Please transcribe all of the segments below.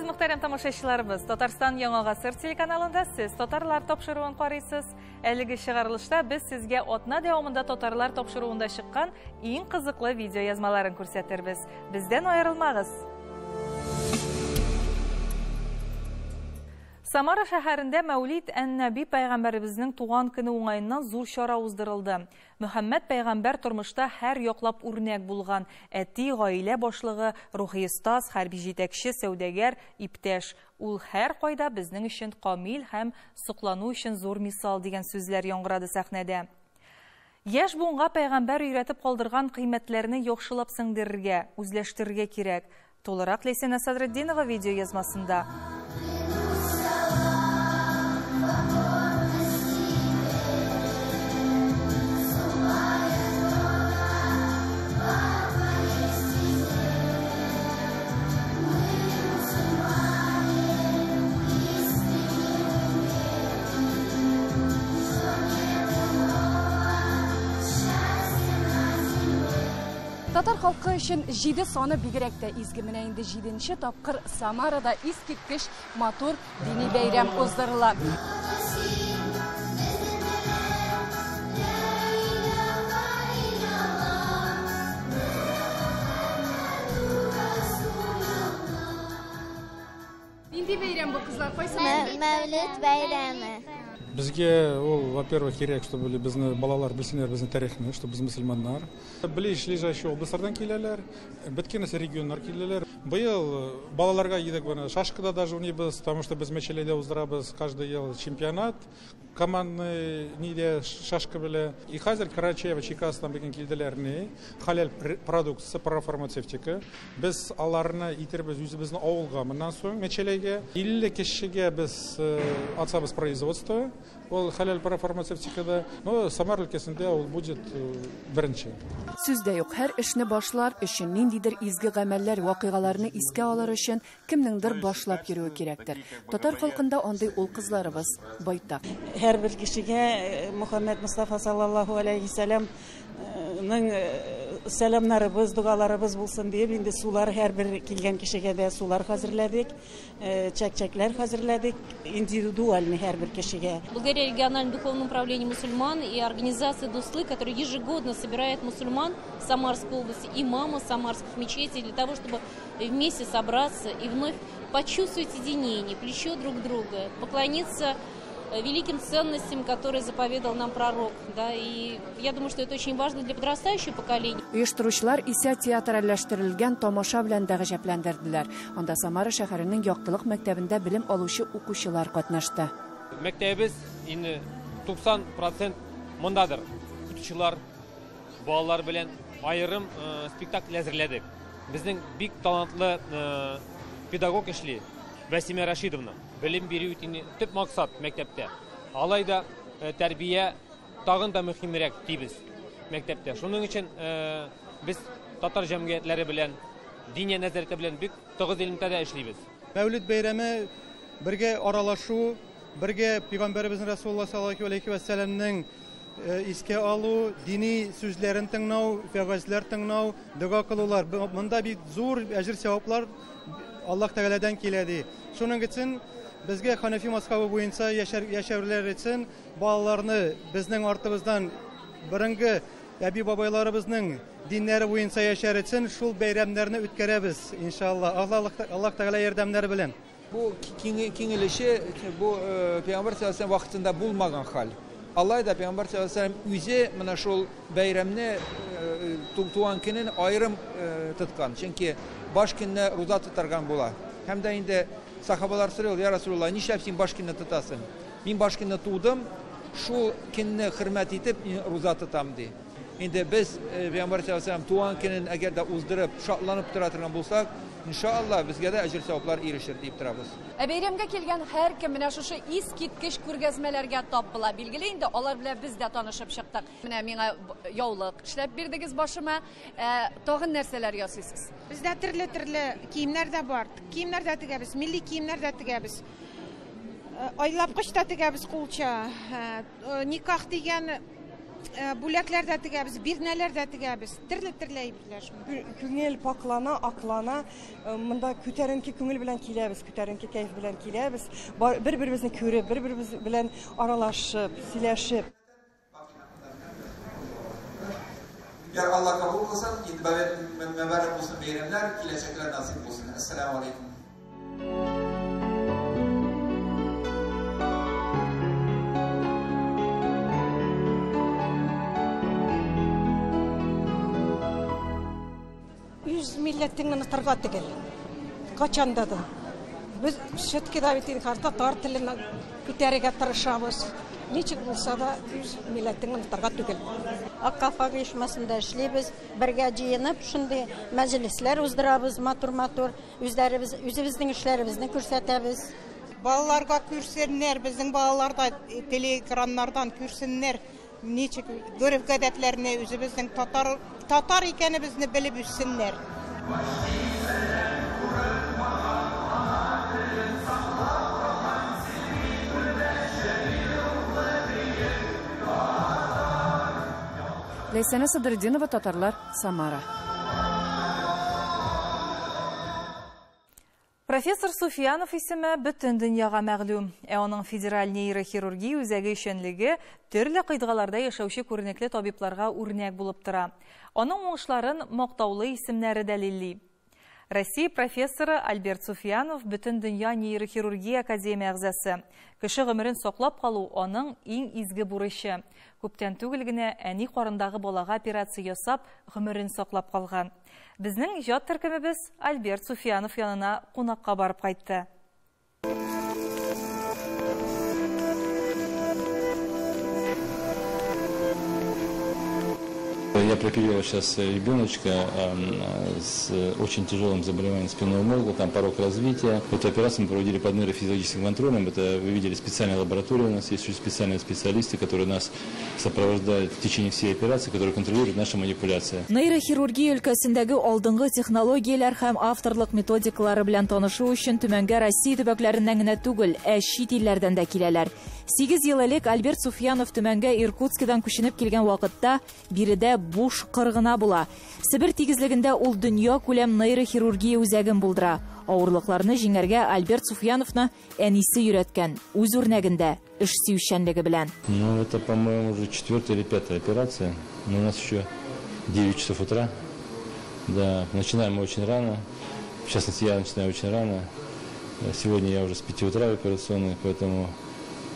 muhterem тамашачыларыбыз, Татарстан Яңа Гасыр телеканалында сез татарлар тапшыруын карыйсыз. Әлеге чыгарылышта без сезгә атна дәвамында татарлар тапшыруында чыккан иң кызыклы видео язмаларын күрсәтербез. Бездән аерылмагыз. Самара шәһәрендә Мәүлид ән-Нәби пәйгамбәребезнең туган көне уңаеннан зур чара уздырылды. Мөхәммәд пәйгамбәр тормышта һәр яклап үрнәк булган. Әти, гаилә башлыгы, рухи остаз, хәрби җитәкче, сәүдәгәр, иптәш. Ул һәр кайда безнең өчен камил һәм соклану өчен зур мисал дигән сүзләр яңгырады сәхнәдә. Яшь буынга пәйгамбәр өйрәтеп калдырган кыйммәтләрне яхшылап сеңдерергә, үзләштерергә кирәк. Толырак Ләйсәнә Садретдинова видео язмасында. Татар халкы өчен 7 саны бигрәк тә изге. Менә инде 7нче тапкыр Самарада искиткеч матур дини бәйрәм уздырыла. Нинди бәйрәм бу, кызлар, кайсы? Мәүлид бәйрәме. Безгә ул, во-первых, кирәк, чтобы безне балалар белсеннәр безнең тарихны, чтобы без мөселманнар. Ближайший областлардан киләләр, бөткән регионнар киләләр. Быел балаларга идек бана шашкада даже уйныйбыз, потому что без мәчәләдә уздырабыз каждый ел чемпионат. Командный ниде шашка белә. И хәзер Карачаева, Чекастан бигән килделәрне, халал продукция, парафармацевтика. Без аларны итербез үзебезнең авылга. Моннан соң мәчәләгә 50 кешегә без атсабыз производство. Ол халал парафармацевтикада, но Самар өлкәсендә ул будет беренче. Сүздә юк, һәр эшне башлар өчен ниндидер изге гамәлләр, вакыйгаларны искә алыр өчен кемнеңдер башлап йөрүе кирәктер. Татар халкында андый ул кызларыбыз байтак. Һәр бер кешегә Мөхәммәд Мустафа саллаллаху алейхи салям сәламнарыбыз, дугаларыбыз булсын дип, инде сулар һәр бер килгән кешегә дә сулар хәзерләдек, чәкчәкләр хәзерләдек, индивидуальный һәр бер кешегә. Благодаря региональному духовному управлению мусульман и организации Дуслы, которая ежегодно собирает мусульман Самарской области, имамов самарских мечетей, для того, чтобы вместе собраться и вновь почувствовать единение, плечо друг друга, поклониться великим ценностям, которые заповедал нам пророк. Да, и я думаю, что это очень важно для подрастающего поколения. Оештыручылар исә театральләштерелгән тамаша белән дә гаҗәпләндерделәр. Анда Самара шәһәренең яктылык мәктәбендә белем алучы укучылар катнашты. Мәктәбез инде 90% мондадыр. Укучылар, балалар белән айрым спектакль әзерләдек. Безнең бик талантлы педагог эшли Вәсимә Рашидовна. Белем бирү төп максат мәктәптә. Алайда тәрбия тагын да мөһимрәк дибез мәктәптә. Шуның өчен без татар җәмгыятьләре белән, дини нәзәрәте белән бик тыгыз элемтәдә эшлибез. Мәүлид бәйрәме бергә аралашу, бергә Пәйгамбәребез Расулуллаһ саллаллаһу алейхи ва сәлламның искә алу, дини сүзләрен тыңлау, вәгазьләр тыңлау, дуга кылулар. Монда бик зур әҗр-саваплар Аллаһ Тәгаләдән киләди. Шуның өчен безгә Ханафи мазһабы буенча яшәүләр өчен балаларны безнең артыбыздан биринге әби-бабайларыбызның диннәре буенча яшәр өчен шул бәйрәмнәрне үткәрәбез, иншалла. Аллаһ Тәгалә ярдәмнәре белән. Бу киңелеше бу Пәйгамбәр саллаллаһу вакытында булмаган хәл. Алайда Пәйгамбәр саллаллаһу үзе менә шул бәйрәмне туган көнен аерым тоткан. Чөнки баш көнне руза тотарган була. Һәм дә инде сахабалар сорый: "Я Расулулла, нишләп син баш көнне тотасың?" Мин баш көнне тудым, шул көнне хөрмәт итеп руза тотам ди. Инде без Пәйгамбәр саллаллаһу туган көнен әгәр дә уздырып, шатланып тора торган булсак, иншалла безгә дә әҗр-саваплар ирешер дип торабыз. Бәйрәмгә килгән һәр кем менә шушы искиткеч күргәзмәләргә тап була. Билгеле инде алар белән без дә танышып чыктык. Менә миңа яулык эшләп бирдегез башыма. Тагын нәрсәләр ясыйсыз? Бездә төрле киемнәр дә бар. Киемнәр дә тегәбез, милли киемнәр дә тегәбез. Айлапкыч та тегәбез кулча. Никах дигән бүләкләр дә тегәбез, бирнәләр дә тегәбез. Төрле әйберләр. Күңел паклана, аклана, монда күтәренке күңел белән киләбез, күтәренке кайф белән киләбез. Бер-беребезне күреп, бер-беребез белән аралашып, сөйләшеп. Yar Allah kabul kılsın, mübarek olsun beyramlar, kileçekler nasip olsun. Esselamu Aleyküm. Yüz milletin ıtırga tıgıl. Kaçanda da. Biz şetki davetin karta tar tilini kütərige tırışabız. Ничек булса да үз милләтеңне тартырга түгел. Аккафа оешмасында эшлибез, бергә җыенып, шундый мәҗлесләр уздырабыз, матур-матур, үзебезнең эшләребезне күрсәтәбез. Балаларга күрсеннәр, безнең балалар да телеэкраннардан күрсеннәр, ничек гореф-гадәтләрне үзебезнең татар икәнебезне белеп үссеннәр. Ләйсәнә Садырдинова, татарлар, Самара. Профессор Суфиянов исеме бөтен дөньяга мәгълүм. Аның федераль нейрохирургия үзәге эшчәнлеге төрле кыйтгаларда яшәүче күренекле табибларга үрнәк булып тора. Аның уңышларын мактаулы исемнәре дәлилли. Россия профессоры Альберт Суфиянов бөтен дөнья нейрохирургия академия әгъзасы. Кеше гомерен саклап калу аның иң изге бурычы. Күптән түгел генә әни карындагы балага операция ясап, гомерен саклап калган. Безнең иҗат төркемебез Альберт Суфиянов янына кунакка барып кайтты. Я прооперировал сейчас ребеночка с очень тяжелым заболеванием спинного мозга, там порог развития. Эту операцию мы проводили под нейрофизиологическим контролем. Это, вы видели, специальная лаборатория у нас есть, очень специальные специалисты, которые нас сопровождают в течение всей операции, которые контролируют наши манипуляции. Нейрохирургия өлкәсендәге алдынгы технологияләр һәм авторлык методикалары белән танышу өчен Төмәнгә Россия төбәкләреннән генә түгел, чит илләрдән дә киләләр. 8 ел элек Альберт Суфиянов Төмәнгә Иркутскидан күченеп килгән вакытта биредә буш кыргына була. Себер тигезлегендә ул дөнья күләм нейрохирургия үзәген булдыра. Авырлыкларны җиңәргә Альберт Суфияновны әнисе өйрәткән, үз үрнәгендә эш сөючәнлеге белән. Ну, это, по-моему, уже 4-я или 5-я операция. Но у нас еще 9 часов утра. Да, начинаем мы очень рано. В частности, я начинаю очень рано. Сегодня я уже с 5 утра в операционной, поэтому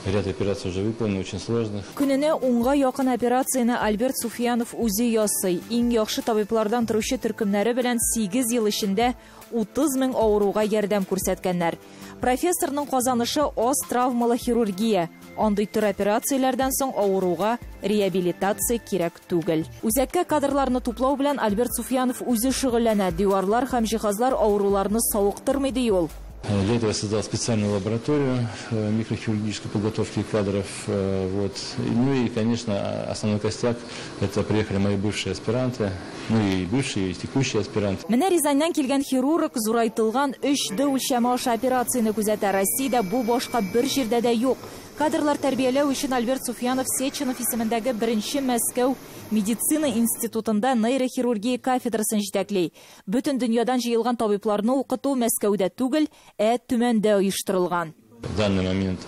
ряд операций уже выполнен, очень сложных. Күненә 10-га якын операцияны Альберт Суфиянов үзе ясый. Иң яхшы табиблардан торучы төркемнәре белән 8 ел эчендә 30 мең авыруга ярдәм күрсәткәннәр. Профессорның казанышы аз травмалы хирургия. Андый төр операцияләрдән соң авыруга реабилитация кирәк түгел. Үзәккә кадрларны туплау белән Альберт Суфиянов үзе шөгыльләнә. Диварлар һәм җиһазлар авыруларны савыктырмый ди ул. Для этого я создал специальную лабораторию микрохирургической подготовки кадров. Вот. Ну и, конечно, основной костяк – это приехали мои бывшие аспиранты, ну и бывшие, и текущие аспиранты. Менә Рязаньнан килгән хирург зурайтылган 3D үлчәме аша операцияны күзәтә. Россиядә бу башка бер җирдә дә юк. Кадрлар тәрбияләү өчен Альберт Суфиянов Сеченов исемендәге 1-нче Мәскәү медицина институтында нейрохирургия кафедрасын җитәкли. Бөтен дөньядан җыелган табибларны укыту Мәскәүдә түгел, Төмәндә оештырылган. В данный момент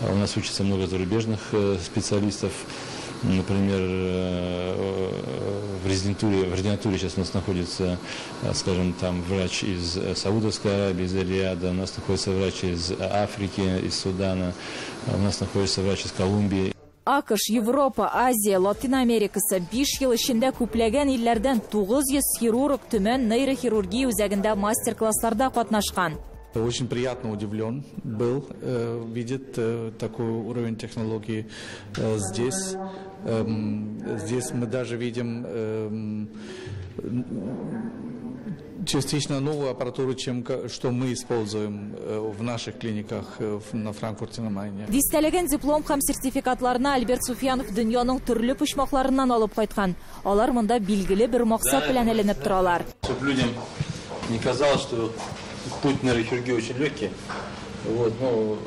у нас учатся много зарубежных специалистов. Например, в резидентуре сейчас у нас находится, скажем, там врач из Саудовской Аравии, из Риада, у нас находится врач из Африки, из Судана, у нас находится врач из Колумбии. АКШ, Европа, Азия, Латин Америкасы 5 ел эчендә күпләгән илләрдән 900 хирург Төмән нейрохирургия үзәгендә мастер-классларда катнашкан. Очень приятно удивлен был видеть такой уровень технологий здесь. Здесь мы даже видим частично новую аппаратуру, чем что мы используем в наших клиниках на Франкфурте на Майне. Дистәләгән диплом һәм сертификатларны Альберт Суфиянов дөньяның төрле почмакларыннан алып кайткан. Алар монда билгеле бер максат белән эленеп торалар. Чтобы людям не казалось, что путь нейрохирургии очень легкий. Вот, ну,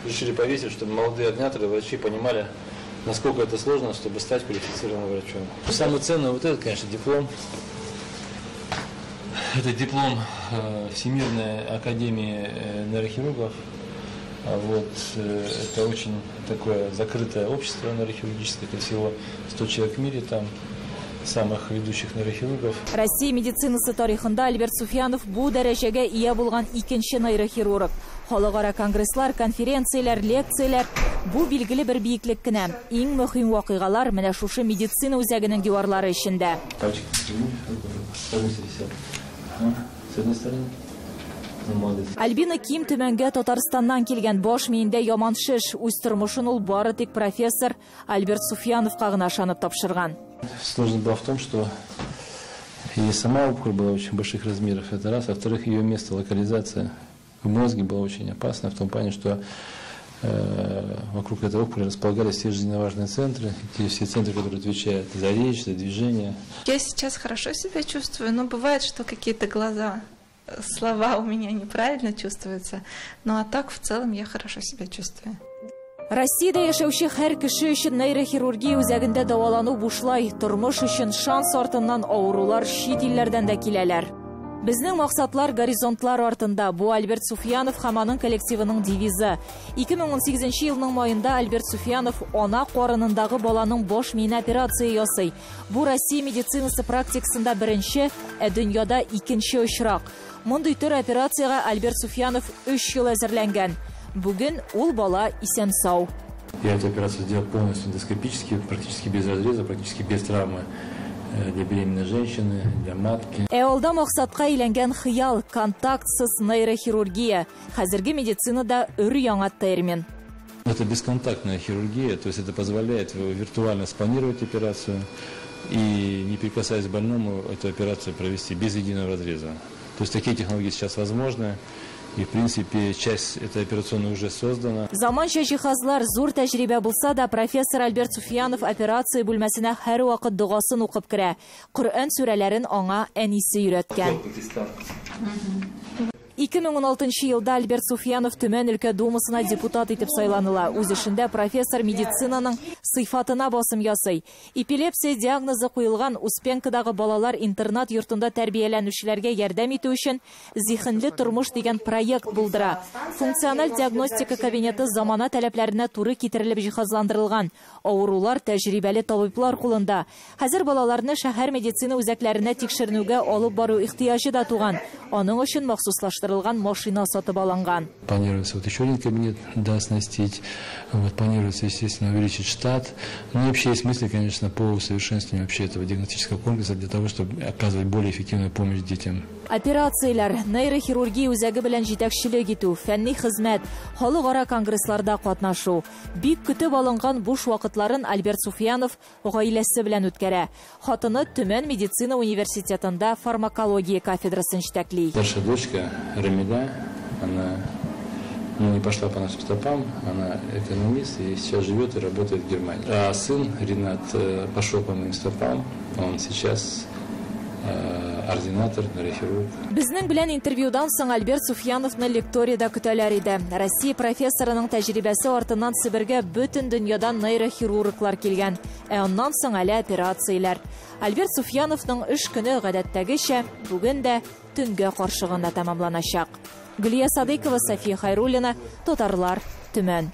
решили повесить, чтобы молодые ординаторы, врачи понимали, насколько это сложно, чтобы стать квалифицированным врачом. Самое ценное вот это, конечно, диплом. Это диплом Всемирной академии нейрохирургов. Вот, это очень такое закрытое общество нейрохирургическое, это всего 100 человек в мире там. Самых ведущих нейрохирургов. Россия медицинасы тарихында Альберт Суфьянов бу дәрәҗәгә ия булган икенче нейрохирург. Халыкара конгресслар, конференциялар, лекциялар бу билгеле бер биеклек кенә. Иң мөһим вакыйгалар менә шушы медицина үзәгенең диварлары эчендә. Альбина Ким төмәнгә Татарстаннан килгән баш миендә яман шеш. Үз тормышын ул бары тик профессор Альберт Суфьяновка гына ышанып тапшырган. Сложность была в том, что и сама опухоль была очень больших размеров, это раз. Во-вторых, ее место, локализация в мозге была очень опасна, в том плане, что вокруг этой опухоли располагались все жизненно важные центры, те все центры, которые отвечают за речь, за движение. Я сейчас хорошо себя чувствую, но бывает, что какие-то слова у меня неправильно чувствуются, ну а так в целом я хорошо себя чувствую. Россиядә яшәүче һәр кеше өчен нейрохирургия үзәгендә дәвалану бушлай, тормыш өчен шанс артыннан авырулар чит илләрдән дә киләләр. Безнең максатлар горизонтлар артында. Бу Альберт Суфьянов һәм аның коллективының девизы. 2018 елның маенда Альберт Суфьянов ана карынындагы баланың баш миенә операция ясый. Бу Россия медицинасы практикасында беренче, дөньяда икенче очрак. Мондый төр операциягә Альберт Суфьянов 3 ел әзерләнгән. Бүген ул бала исән сау. Я эту операцию сделал полностью эндоскопически, практически без разреза, практически без травмы для беременной женщины, для матки. Алда максатка әйләнгән хыял, контактсыз нейрохирургия. Хәзерге медицинада өр-яңа термин. Это бесконтактная хирургия, то есть это позволяет виртуально спланировать операцию и, не прикасаясь к больному, эту операцию провести без единого разреза. То есть такие технологии сейчас возможны. И, в принципе, часть этой операционной уже создана. Заманча җиһазлар зур тәҗрибә булса да, профессор Альберт Суфьянов операция бүлмәсенә һәр вакыт дугасын укып керә. Коръән сүрәләрен аңа әнисе өйрәткән. 2016 елда Альберт Суфьянов Төмән өлкә думасына депутат итеп сайланыла. Үз эшендә профессор медицинаның сыйфатына басым ясый. Эпилепсия диагнозы куелган Успенкадагы балалар интернат йортында тәрбияләнүчеләргә ярдәм итү өчен зихенле тормыш дигән проект булдыра. Функциональ диагностика кабинеты замана таләпләренә туры китерелеп җиһазландырылган. Авырулар тәҗрибәле табиблар кулында. Хәзер балаларны шәһәр медицина үзәкләренә тикшеренүгә алып бару ихтыяҗы да туган. Аның өчен махсуслаштырылган машина сатып алынган. Планируется еще один кабинет оснастить. Планируется, естественно, увеличить штат. Ну и вообще есть мысли, конечно, по усовершенствованию вообще этого диагностического комплекса для того, чтобы оказывать более эффективную помощь детям. Операциялар, нейрохирургия үзәге белән җитәкчелек итү, фәнни хезмәт, халыкара конгрессларда катнашу. Бик көтеп алынган буш вакытларын Альберт Суфьянов гаиләсе белән үткәрә. Хатыны Төмән медицина университетында фармакология кафедрасын җитәкли. Старшая дочка Рамиля, она не пошла по нашим стопам, она экономист и сейчас живет и работает в Германии. А сын Ринат пошел по моим стопам, он сейчас ординатор, нейрохирург. Безнең белән интервьюдан соң Альберт Суфьяновны лекториядә көтәләр иде. Россия профессорының тәҗрибәсе артыннан Себергә бөтен дөньядан нейрохирурглар килгән. Аннан соң әле операциялар. Альберт Суфьяновның эш көне гадәттәгечә бүген дә төнгә каршыгында тәмамланачак. Гөлия Садыкова, София Хайруллина, Татарлар, Төмән.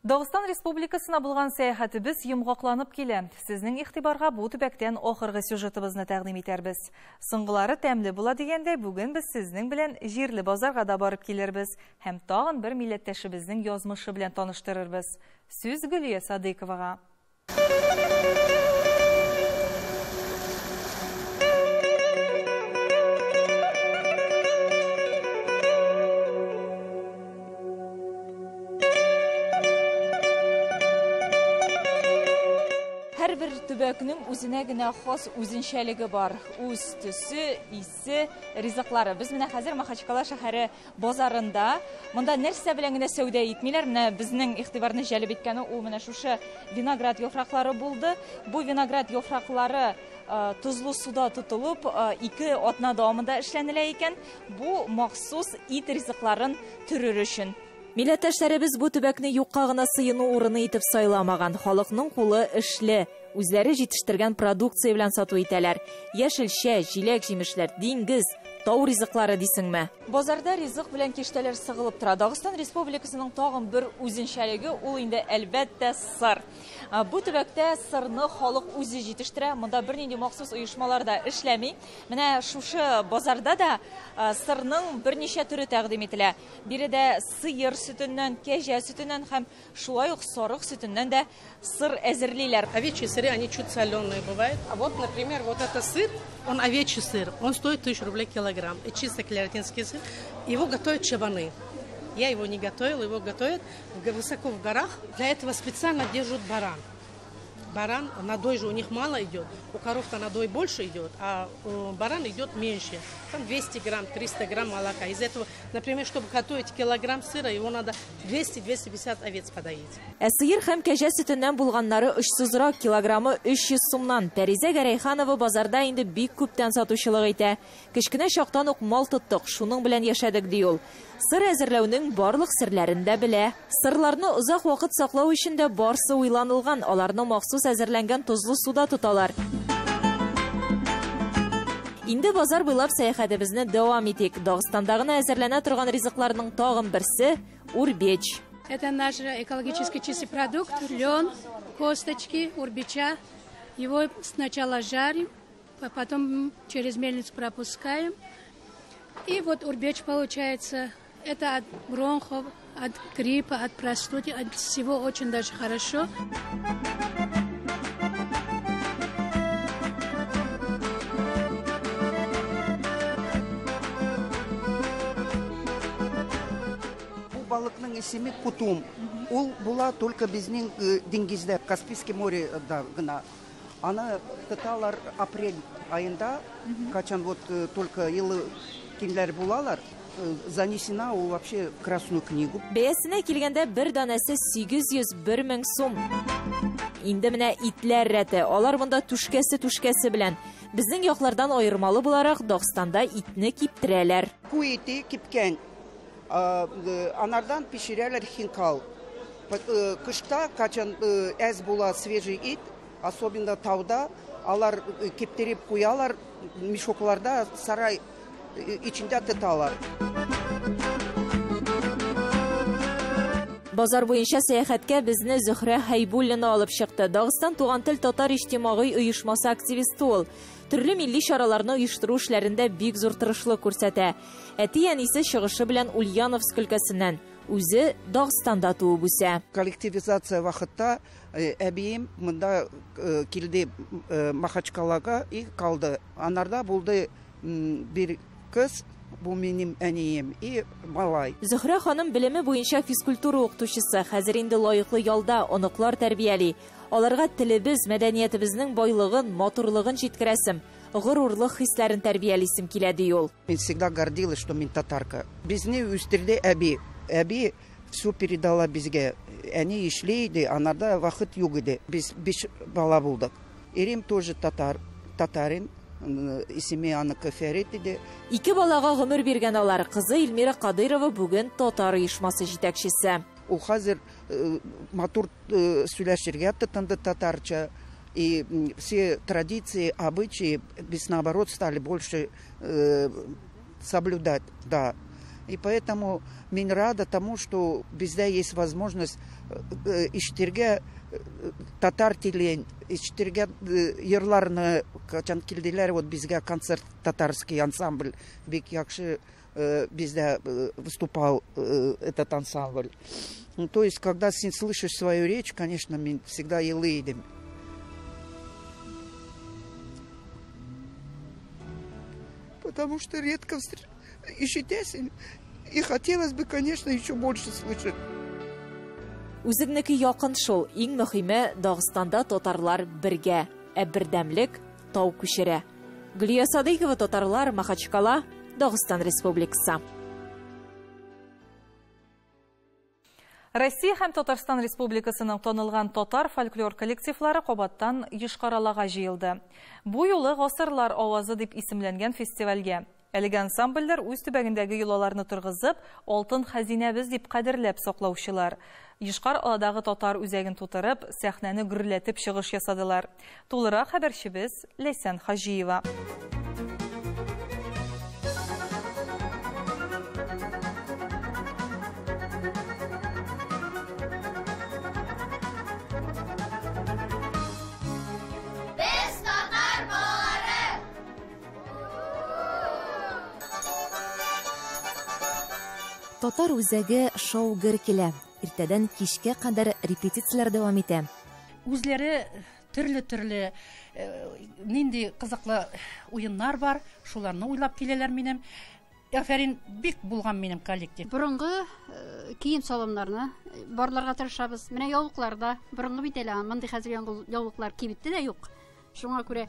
Дагыстан Республикасына булган сәяхәтебез йомгакланып килә. Сезнең игътибарга бу төбәктән ахыргы сюжетыбызны тәкъдим итәрбез. Соңгылары тәмле була дигәндә, бүген без сезнең белән җирле базарга да барып килербез һәм тагын бер милләттәшебезнең язмышы белән таныштырырбыз. Сүз Гөлия Садыковага. Һәрбер төбәкнең үзенә генә хас үзенчәлеге бар. Үз төсе, исе, ризыклары. Без менә хәзер Махачкала шәһәре базарында. Монда нәрсә белән генә сәүдә итмиләр. Менә безнең игътибарны җәлеп иткәне ул менә шушы виноград яфраклары булды. Бу виноград яфраклары тузлы суда тотылып, 2 атна дәвамында эшләнелә икән. Бу махсус ит ризыкларын төрер өчен. Милләттәшләребез бу төбәкне юкка гына сыену урыны итеп сайламаган. Халыкның кулы эшле, үзләре җитештергән продукция белән сату итәләр. Яшелчә, җиләк, җимешләр, диңгез, тау ризыклары дисеңме? Базарда ризык белән киштәләр сыгылып тора. Дагыстан Республикасының тагын бер үзенчәлеге ул инде әлбәттә сыр. Бу төбәктә сырны халык үзе җитештерә. Монда бернинди махсус оешмалар да эшләми. Менә шушы базарда да сырның берничә төре тәкъдим ителә. Биредә сыер сөтеннән, кәҗә сөтеннән һәм шулай ук сарык сөтеннән дә сыр әзерлиләр. Овечьи сыры, они чуть соленые бывают. А вот, например, вот это сыр, он овечий сыр, он стоит 1000 рублей килограмм. Это чисто клератинский сыр. Его готовят чабаны. Я его не готовила, его готовят высоко в горах. Для этого специально держат баран. Баран, надой же у них мало идет. У коров-то надой больше идет, а баран идет меньше. Там 200 грамм, 300 грамм молока. Из этого, например, чтобы готовить килограмм сыра, его надо 200-250 овец подоить. Сыер һәм кәҗә сөтеннән булганнары 300 килограммы 300 сумнан. Пәризә Гәрәйханова базарда инде бик күптән сатучылык итә. Кечкенә чактан ук мал тоттык, шуның белән яшәдек ди ул. Сыр әзерләүнең барлык серләрен дә белә. Сырларны озак вакыт саклау өчен дә барсы уйланылган. Аларны махсус әзерләнгән тозлы суда тоталар. Инде базар буйлап сәяхәтебезне дәвам итик. Дагыстанда гына әзерләнә торган ризыкларның тагын берсе урбеч. Это наш экологически чистый продукт, лен, косточки, урбеча. Его сначала жарим, потом через мельницу пропускаем. И вот урбеч получается. Это от бронхов, от гриппа, от простуды, от всего очень даже хорошо. Балыкның исеме Кутум. Ул була только безнең диңгездә, Каспийский морьда гына. Аны тоталар апрель айында, качан вот только елы кимләр булалар, занесена ул вообще в Красную книгу. Бәясенә килгәндә бер данасы 801 мең сум. Инде менә итләр рәте, алар монда түшкәсе белән. Безнең яклардан аермалы буларак Дагыстанда итне киптерәләр. Куй ите кипкән. Анардан пешерәләр хинкал. Кышта качан әз була свежий ит, особенно тауда, алар киптереп куялар, мешокларда сарай içində тоталар. Базар буенча сәяхәткә безне Зөһрә Хайбуллина алып чыкты. Дагыстан туган тел татар иҗтимагый оешмасы активисты ул. Төрле милли чараларны оештыру эшләрендә бик зур тырышлык күрсәтә. Әти-әнисе чыгышы белән Ульяновск өлкәсеннән, үзе Дагыстанда туып үсә. Коллективизация вакытта әбием монда килде Махачкалага и калды. Анарда булды бер кыз, бу минем әнием и малай. Зөһрә ханым белеме буенча физкультура укытучысы, хәзер инде лаеклы ялда оныклар тәрбияли. Аларга телебез, мәдәниятебезнең байлыгын, матурлыгын җиткерәсем, горурлык хисләрен тәрбиялисем килә ди ул. Мин всегда гордилась, что мин татарка. Безне үстерде әби. Әби все передала безгә. Әни эшләйди, анарда вакыт юк иде. Без 5 бала булдык. Ирем тоже татарин. Исеме аныкы Фәрит иде. 2 балага гомер биргән алар. Кызы Илмира Кадырова бүген татар оешмасы җитәкчесе. Ул хәзер матур сөйләшергә тотынды татарча. И все традиции, обычаи, без наоборот, стали больше соблюдать. Да. И поэтому мин рада тому, что бездә есть возможность ишетергә татар телен, ишетергә йырларны, качан килделәр, вот безгә концерт татарский ансамбль, бик яхшы бездә выступал этот ансамбль. Ну, то есть, когда син слышишь свою речь, конечно, мин всегда елы идем. Потому что редко ишетесен, и хотелось бы, конечно, еще больше слышать. Үзегнеке якын шул, иң мөһиме Дагыстанда татарлар бергә, бердәмлек тау күчерә. Гөлия Садыйкова, татарлар, Махачкала, Дагыстан Республикасы. Россия һәм Татарстан Республикасының танылган татар фольклор коллективлары кабаттан Йошкар-Олага җыелды. Бу юлы гасырлар авазы дип исемләнгән фестивальгә Әлеге ансамбльләр үз төбәгендәге йолаларны торгызып, алтын хәзинәбез дип кадерләп саклаучылар. Ешкар аладагы татар үзәген тутырып, сәхнәне гөрләтеп чыгыш ясадылар. Тулырак хәбәрчебез Ләйсән Хаҗиева. Татар үзәге шау-гөр килә. Иртәдән кичкә кадәр репетицияләр дәвам итә. Үзләре төрле нинди кызыклы уеннар бар, шуларны уйлап киләләр минем. Афәрин бик булган минем коллектив. Борынгы кием салымнарны барларга тырышабыз. Менә яулыкларда борынгы бит әле мондый хәзер яулыклар кибетте дә юк. Шуңа күрә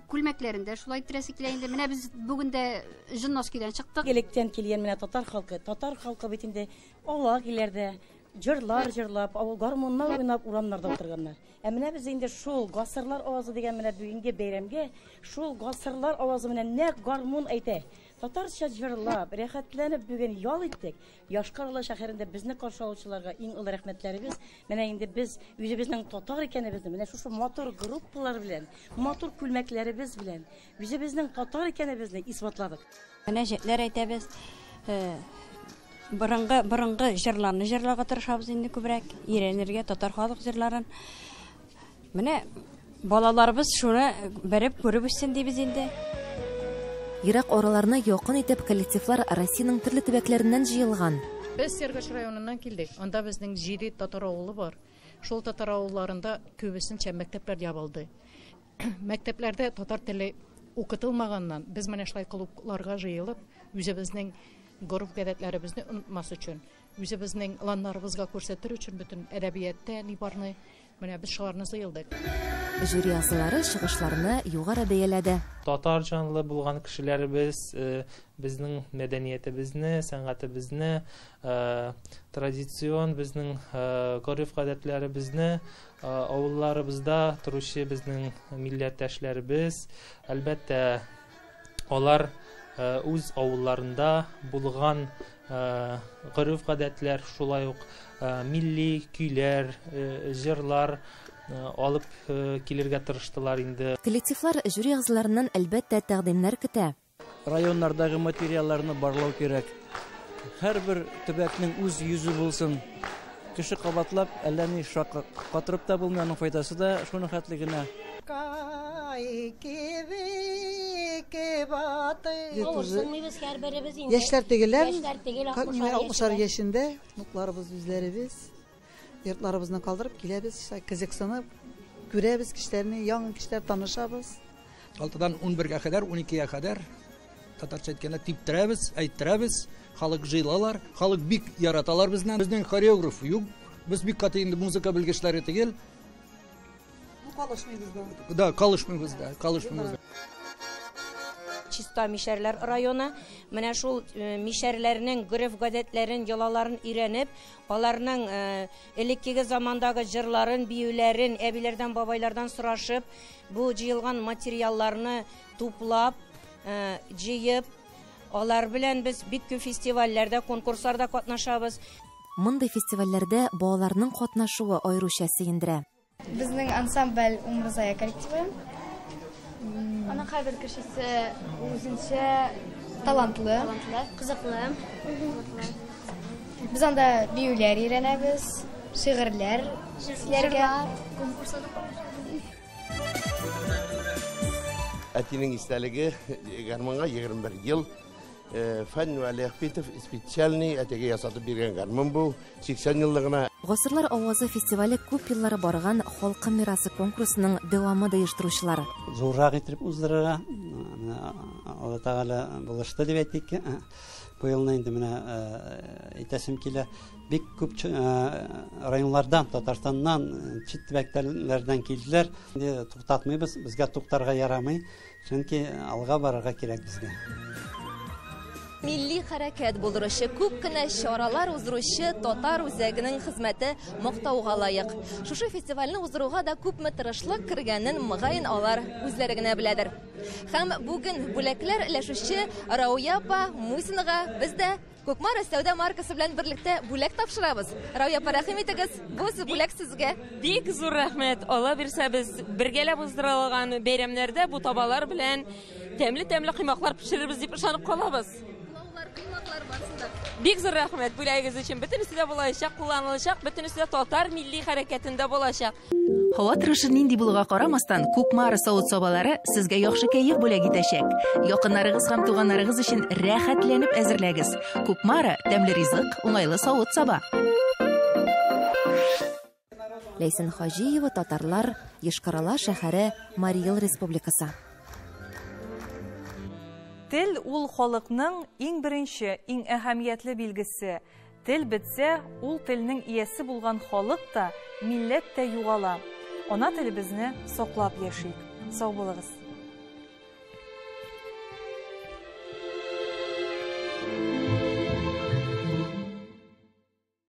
күлмәкләрендә шулай трәсикләр инде. Менә без бүген дә Жинноскидан чыктык. Электән килгән менә татар халкы бит инде ала киләрдә җырлар җырлап, гармуннар уйнап урамнарда утырганнар. Ә менә без инде шул гасырлар авазы дигән менә бүгенге бәйрәмгә шул гасырлар авазы менә нәкъ гармун әйтә. Татарча җырлап, рәхәтләнеп бүген ял иттек. Яшкарлы шәһәрендә безне каршы алучыларга иң олы рәхмәтләребез. Менә инде без үзебезнең татар икәнебезне менә шушы мотор группалар белән, мотор күлмәкләребез белән үзебезнең татар икәнебезне исбатладык. Менә җетләр әйтәбез. Борынгы җырларны җырларга тырышабыз инде күбрәк. Өйрәнергә татар халык җырларын. Менә балаларыбыз шуны береп күреп үссен дибез инде. Ерак араларны якын итеп коллективлар Россиянең төрле төбәкләреннән җыелган. Без Сергаш районыннан килдек. Анда безнең 7 татар авылы бар. Шул татар авылларында күбесенчә мәктәпләр ябылды. Мәктәпләрдә татар теле укытылмаганнан без менә шулай клубларга җыелып, үзебезнең гореф-гадәтләребезне онытмас өчен, үзебезнең ланнарыбызга күрсәтер өчен бөтен әдәбиятта ни барны менә без шуларны җыелдык. Жюри ағзалары чыгышларны югары бәяләде. Татар җанлы булган кешеләребез безнең мәдәниятебезне, сәнгатебезне, традицион безнең гореф-гадәтләребезне авылларыбызда торучы безнең милләттәшләребез, әлбәттә, алар үз авылларында булган гореф-гадәтләр, шулай ук милли көйләр, җырлар алып килергә тырыштылар инде. Коллективлар жюри ағзаларыннан әлбәттә тәкъдимнәр көтә. Районнардагы материалларны барлау кирәк. Һәрбер төбәкнең үз йөзе булсын. Кеше кабатлап, әллә ни катырып та булмый, аның файдасы да шуның хәтле генә. Яшьләр тегеләр, 60 яшендә, нукларыбыз үзләребез, йортларыбызны калдырып киләбез, кызыксынып, күрәбез кешеләрне, яңа кешеләр танышабыз. 6-дан 11-гә кадәр, 12-гә кадәр татарча әйткәндә типтерәбез, әйттерәбез, халык җыелалар, халык бик яраталар безне. Безнең хореограф юк, без бик каты инде музыка белгечләре түгел. Калышмыйбыз да. Чиста Мишәрләр районы, менә шул мишәрләрнең гореф-гадәтләрен, йолаларын өйрәнеп, аларның элеккеге замандагы җырларын, биюләрен, әбиләрдән, бабайлардан сорашып, бу җыелган материалларны туплап, җыеп, алар белән без бик күп фестивальләрдә, конкурсларда катнашабыз. Мондый фестивальләрдә балаларның катнашуы аеруча сөендерә. Безнең ансамбль Умрзая коллективы. Аның һәрбер кешесе үзенчә талантлы, кызыклы. Без анда биюләр өйрәнәбез, шигырьләр, конкурсларда. Әтинең истәлеге гармонга 21 ел. Фән Вәли Ахметов специальный әтеге ясатып биргән гармон бу 80 еллыгына. Гасырлар авазы фестивале күп еллар барган халкы мирасы конкурсының дәвамы да оештыручылар. Зуррак итеп уздырырга Алла Тәгалә булышты дип әйтик. Бу елны инде менә әйтәсем килә. Бик күп районнардан, Татарстаннан, чит төбәкләрдән килделәр. Инде туктатмыйбыз, безгә туктарга ярамый. Чөнки алга барырга кирәк безгә. Milli хәрәкәт булдыручы, күп кенә чаралар уздыручы татар үзәгенең хезмәте мактауга лаек. Шушы фестивальне уздыруга да күпме тырышлык кергәнен мөгаен алар үзләре генә беләдер. Һәм бүген бүләкләр өләшүче Рауя апа Мусинага без дә Күкмара сәүдә маркасы белән берлектә бүләк тапшырабыз. Рауя апа, рәхим итегез, бу бүләк сезгә. Бик зур рәхмәт. Алла бирсә, без бергәләп уздырылган бәйрәмнәрдә бу табалар белән тәмле кыймаклар пешерербез дип ышанып калабыз. Бик зур рәхмәт бүләгегез өчен. Бөтенесе дә булачак, кулланылачак, бөтенесе дә татар милли хәрәкәтендә булачак. Һава торышы нинди булуга карамастан, Күкмара савыт сабалары сезгә яхшы кәеф бүләк итәчәк. Якыннарыгыз һәм туганнарыгыз өчен рәхәтләнеп әзерләгез. Күкмара тәмле ризык, уңайлы савыт саба. Ләйсән Хаҗиева, татарлар, Ешкарала шәһәре, Мари Эл Республикасы. Тел ул халыкның иң беренче, иң әһәмиятле билгесе. Тел бетсә, ул телнең иясе булган халык та, милләт тә югала. Ана телебезне саклап яшик. Сау булыгыз.